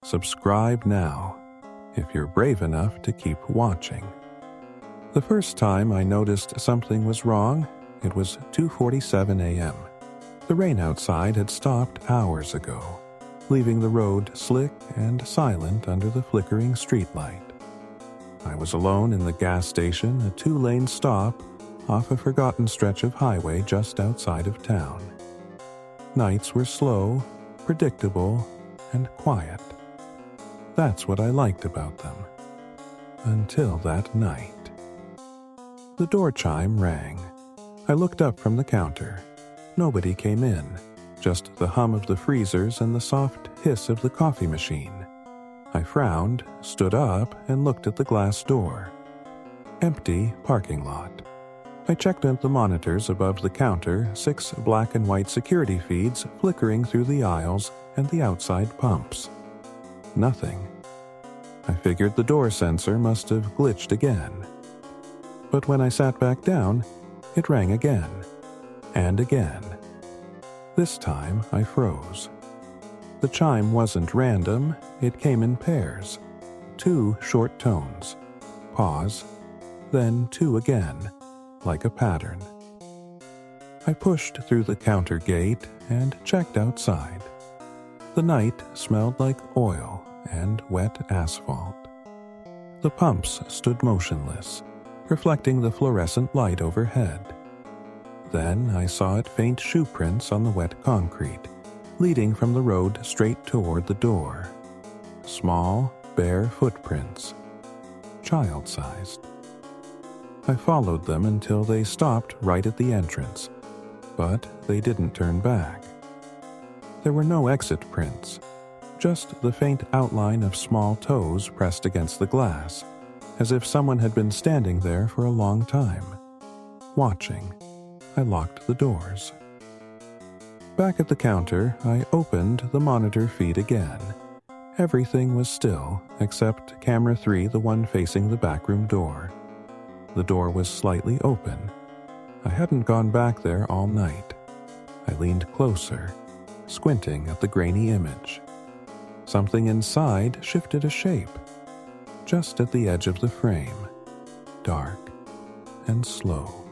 Subscribe now, if you're brave enough to keep watching. The first time I noticed something was wrong, it was 2:47 a.m. The rain outside had stopped hours ago, leaving the road slick and silent under the flickering streetlight. I was alone in the gas station, a 2-lane stop off a forgotten stretch of highway just outside of town. Nights were slow, predictable, and quiet. That's what I liked about them. Until that night. The door chime rang. I looked up from the counter. Nobody came in, just the hum of the freezers and the soft hiss of the coffee machine. I frowned, stood up, and looked at the glass door. Empty parking lot. I checked out the monitors above the counter, 6 black and white security feeds flickering through the aisles and the outside pumps. Nothing. I figured the door sensor must have glitched again. But when I sat back down, it rang again, and again. This time I froze. The chime wasn't random, it came in pairs. 2 short tones. Pause, then 2 again, like a pattern. I pushed through the counter gate and checked outside. The night smelled like oil and wet asphalt. The pumps stood motionless, reflecting the fluorescent light overhead. Then I saw it faint shoe prints on the wet concrete, leading from the road straight toward the door. Small, bare footprints, child-sized. I followed them until they stopped right at the entrance, but they didn't turn back. There were no exit prints, just the faint outline of small toes pressed against the glass, as if someone had been standing there for a long time. Watching, I locked the doors. Back at the counter, I opened the monitor feed again. Everything was still, except camera 3, the one facing the backroom door. The door was slightly open. I hadn't gone back there all night. I leaned closer, squinting at the grainy image. Something inside shifted a shape, just at the edge of the frame, dark and slow.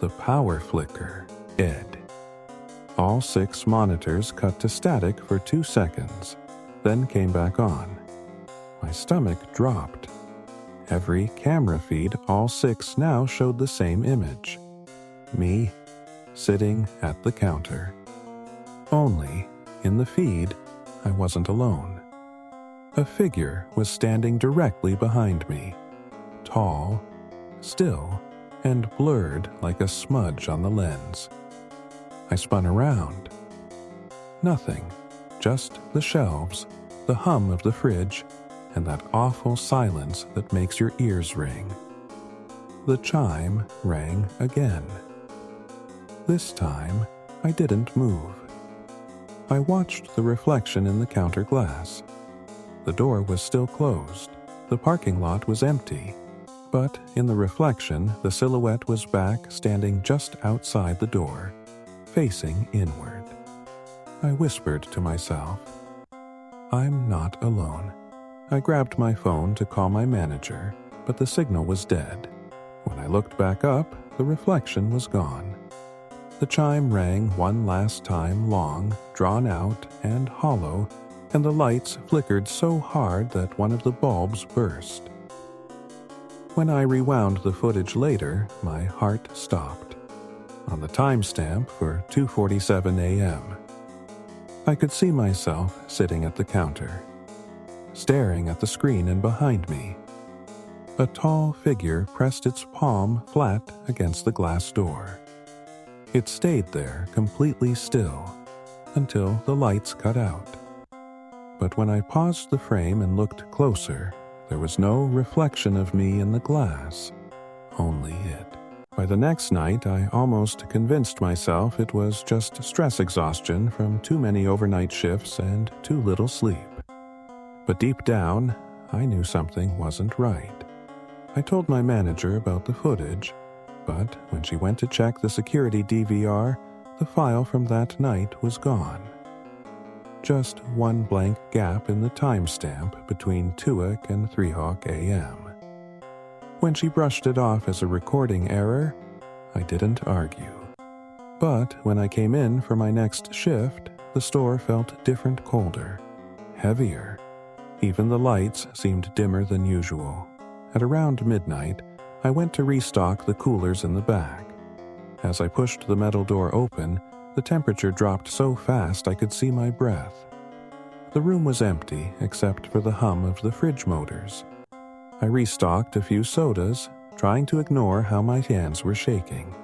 The power flicker, dead. All 6 monitors cut to static for 2 seconds, then came back on. My stomach dropped. Every camera feed, all 6 now showed the same image. Me, sitting at the counter. Only, in the feed, I wasn't alone. A figure was standing directly behind me, tall, still, and blurred like a smudge on the lens. I spun around. Nothing, just the shelves, the hum of the fridge, and that awful silence that makes your ears ring. The chime rang again. This time, I didn't move. I watched the reflection in the counter glass. The door was still closed. The parking lot was empty. But in the reflection, the silhouette was back, standing just outside the door, facing inward. I whispered to myself, "I'm not alone." I grabbed my phone to call my manager, but the signal was dead. When I looked back up, the reflection was gone. The chime rang one last time, long, drawn out, and hollow, and the lights flickered so hard that one of the bulbs burst. When I rewound the footage later, my heart stopped. On the timestamp for 2:47 a.m. I could see myself sitting at the counter, staring at the screen and behind me. A tall figure pressed its palm flat against the glass door. It stayed there completely still until the lights cut out. But when I paused the frame and looked closer, there was no reflection of me in the glass, only it. By the next night, I almost convinced myself it was just stress exhaustion from too many overnight shifts and too little sleep. But deep down, I knew something wasn't right. I told my manager about the footage, but when she went to check the security DVR, the file from that night was gone. just one blank gap in the timestamp between 2:00 and 3:00 a.m. When she brushed it off as a recording error, I didn't argue. But when I came in for my next shift, the store felt different, colder, heavier. Even the lights seemed dimmer than usual. At around midnight, I went to restock the coolers in the back. As I pushed the metal door open, the temperature dropped so fast I could see my breath. The room was empty except for the hum of the fridge motors. I restocked a few sodas, trying to ignore how my hands were shaking.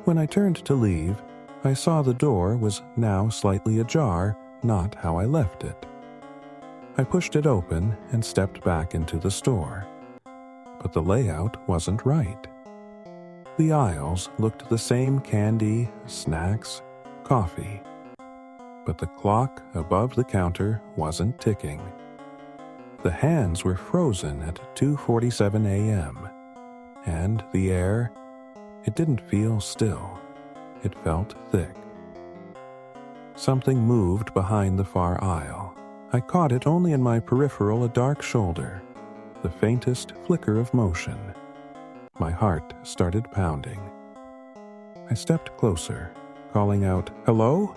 When I turned to leave, I saw the door was now slightly ajar, not how I left it. I pushed it open and stepped back into the store. But the layout wasn't right. The aisles looked the same: candy, snacks, coffee. But the clock above the counter wasn't ticking. The hands were frozen at 2:47 a.m. And the air, it didn't feel still. It felt thick. Something moved behind the far aisle. I caught it only in my peripheral, a dark shoulder, the faintest flicker of motion. My heart started pounding. I stepped closer, calling out, "Hello?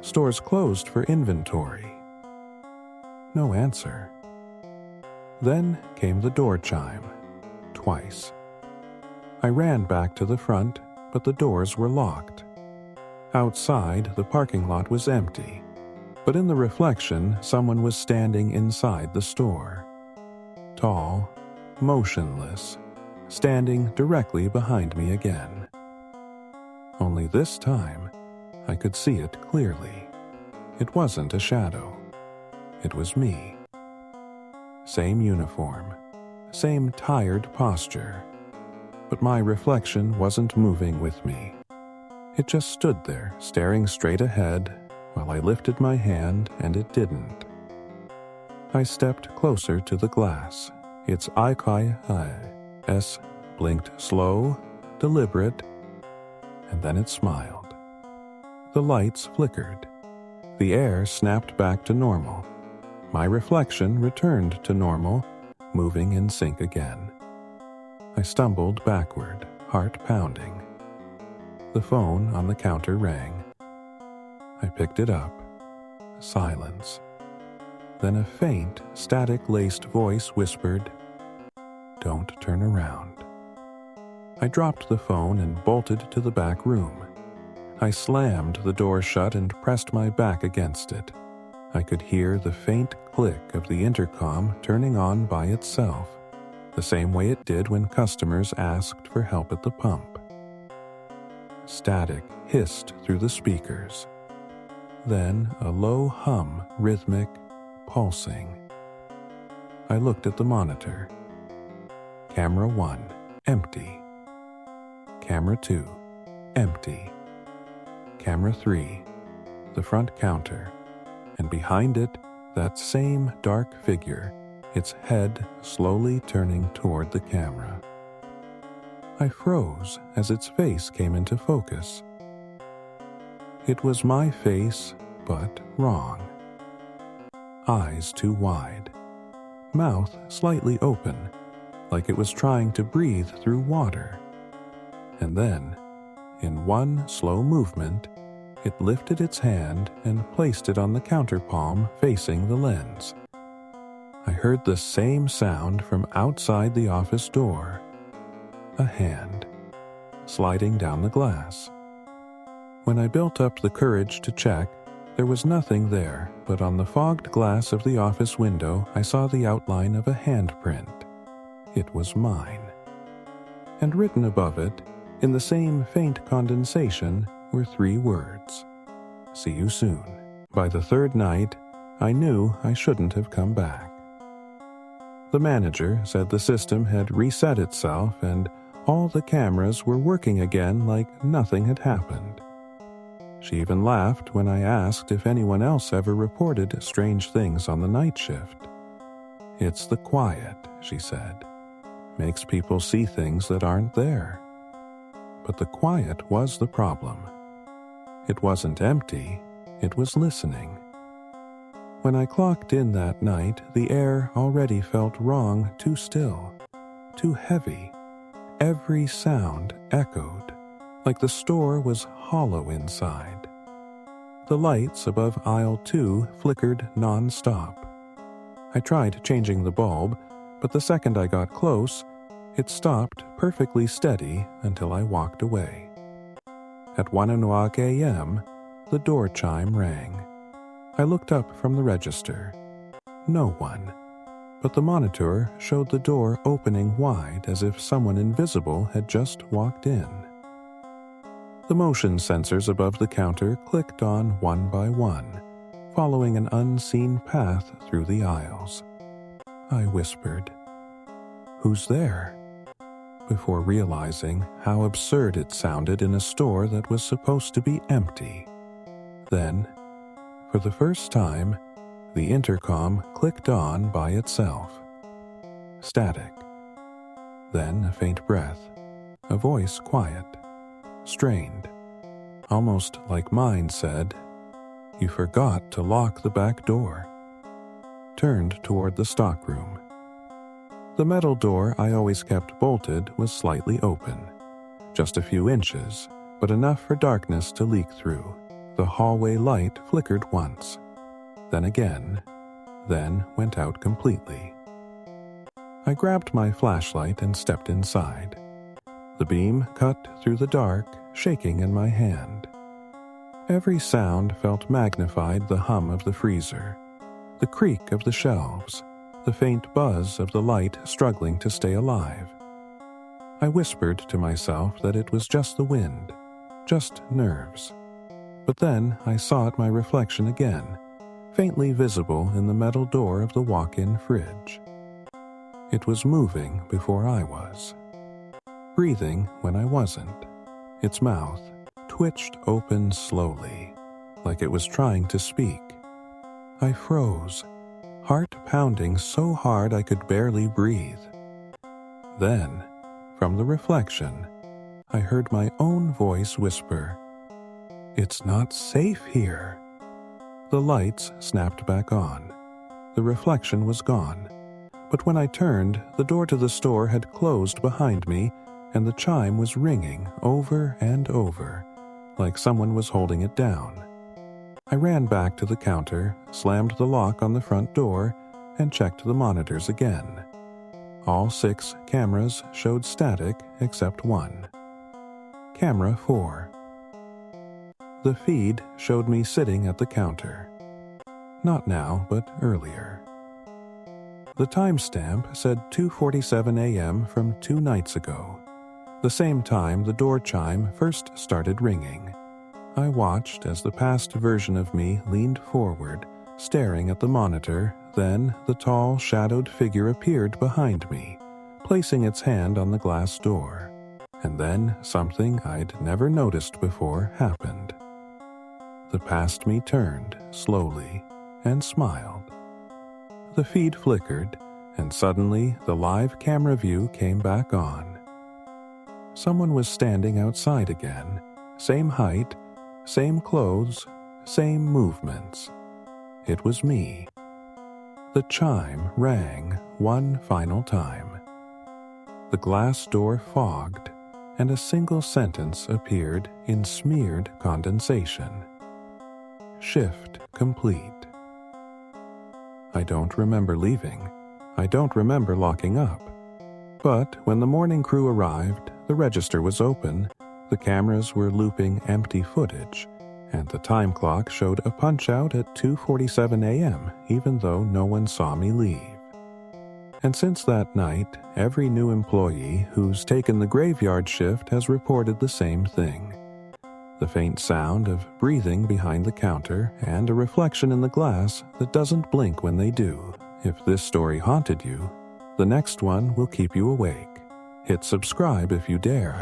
Store's closed for inventory." No answer. Then came the door chime, twice. I ran back to the front, but the doors were locked. Outside, the parking lot was empty, but in the reflection, someone was standing inside the store. Tall, motionless, standing directly behind me again. Only this time, I could see it clearly. It wasn't a shadow. It was me. Same uniform, same tired posture. But my reflection wasn't moving with me. It just stood there, staring straight ahead, while I lifted my hand and it didn't. I stepped closer to the glass. Its S blinked slow, deliberate, and then it smiled. The lights flickered. The air snapped back to normal. My reflection returned to normal, moving in sync again. I stumbled backward, heart pounding. The phone on the counter rang. I picked it up. Silence. Then a faint, static-laced voice whispered, "Don't turn around." I dropped the phone and bolted to the back room. I slammed the door shut and pressed my back against it. I could hear the faint click of the intercom turning on by itself, the same way it did when customers asked for help at the pump. Static hissed through the speakers. Then a low hum, rhythmic, pulsing. I looked at the monitor. Camera 1, empty. Camera 2, empty. Camera 3, the front counter, and behind it, that same dark figure, its head slowly turning toward the camera. I froze as its face came into focus. It was my face, but wrong. Eyes too wide, mouth slightly open, like it was trying to breathe through water. And then, in one slow movement, it lifted its hand and placed it on the counterpalm facing the lens. I heard the same sound from outside the office door. A hand, sliding down the glass. When I built up the courage to check, there was nothing there, but on the fogged glass of the office window I saw the outline of a handprint. It was mine. And written above it, in the same faint condensation, were 3 words. "See you soon." By the third night, I knew I shouldn't have come back. The manager said the system had reset itself and all the cameras were working again like nothing had happened. She even laughed when I asked if anyone else ever reported strange things on the night shift. "It's the quiet," she said. "Makes people see things that aren't there." But the quiet was the problem. It wasn't empty, it was listening. When I clocked in that night, the air already felt wrong, too still, too heavy. Every sound echoed, like the store was hollow inside. The lights above aisle 2 flickered non-stop. I tried changing the bulb, but the second I got close, it stopped perfectly steady until I walked away. At 1:00 a.m., the door chime rang. I looked up from the register. No one, but the monitor showed the door opening wide as if someone invisible had just walked in. The motion sensors above the counter clicked on one by one, following an unseen path through the aisles. I whispered, "Who's there?" before realizing how absurd it sounded in a store that was supposed to be empty. Then, for the first time, the intercom clicked on by itself. Static. Then a faint breath, a voice quiet, strained, almost like mine said, "You forgot to lock the back door." Turned toward the stockroom. The metal door I always kept bolted was slightly open, just a few inches, but enough for darkness to leak through. The hallway light flickered once, then again, then went out completely. I grabbed my flashlight and stepped inside. The beam cut through the dark, shaking in my hand. Every sound felt magnified: the hum of the freezer, the creak of the shelves, the faint buzz of the light struggling to stay alive. I whispered to myself that it was just the wind, just nerves. But then I saw my reflection again, faintly visible in the metal door of the walk-in fridge. It was moving before I was, breathing when I wasn't. Its mouth twitched open slowly, like it was trying to speak. I froze, heart pounding so hard I could barely breathe. Then, from the reflection, I heard my own voice whisper, "It's not safe here." The lights snapped back on. The reflection was gone, but when I turned, the door to the store had closed behind me, and the chime was ringing over and over, like someone was holding it down. I ran back to the counter, slammed the lock on the front door, and checked the monitors again. All 6 cameras showed static except one. Camera 4. The feed showed me sitting at the counter. Not now, but earlier. The timestamp said 2:47 a.m. from 2 nights ago, the same time the door chime first started ringing. I watched as the past version of me leaned forward, staring at the monitor. Then the tall, shadowed figure appeared behind me, placing its hand on the glass door. And then something I'd never noticed before happened. The past me turned slowly and smiled. The feed flickered, and suddenly the live camera view came back on. Someone was standing outside again, same height, same clothes, same movements. It was me. The chime rang one final time. The glass door fogged, and a single sentence appeared in smeared condensation. Shift complete. I don't remember leaving. I don't remember locking up. But when the morning crew arrived, the register was open, the cameras were looping empty footage, and the time clock showed a punch-out at 2:47 a.m., even though no one saw me leave. And since that night, every new employee who's taken the graveyard shift has reported the same thing. The faint sound of breathing behind the counter and a reflection in the glass that doesn't blink when they do. If this story haunted you, the next one will keep you awake. Hit subscribe if you dare.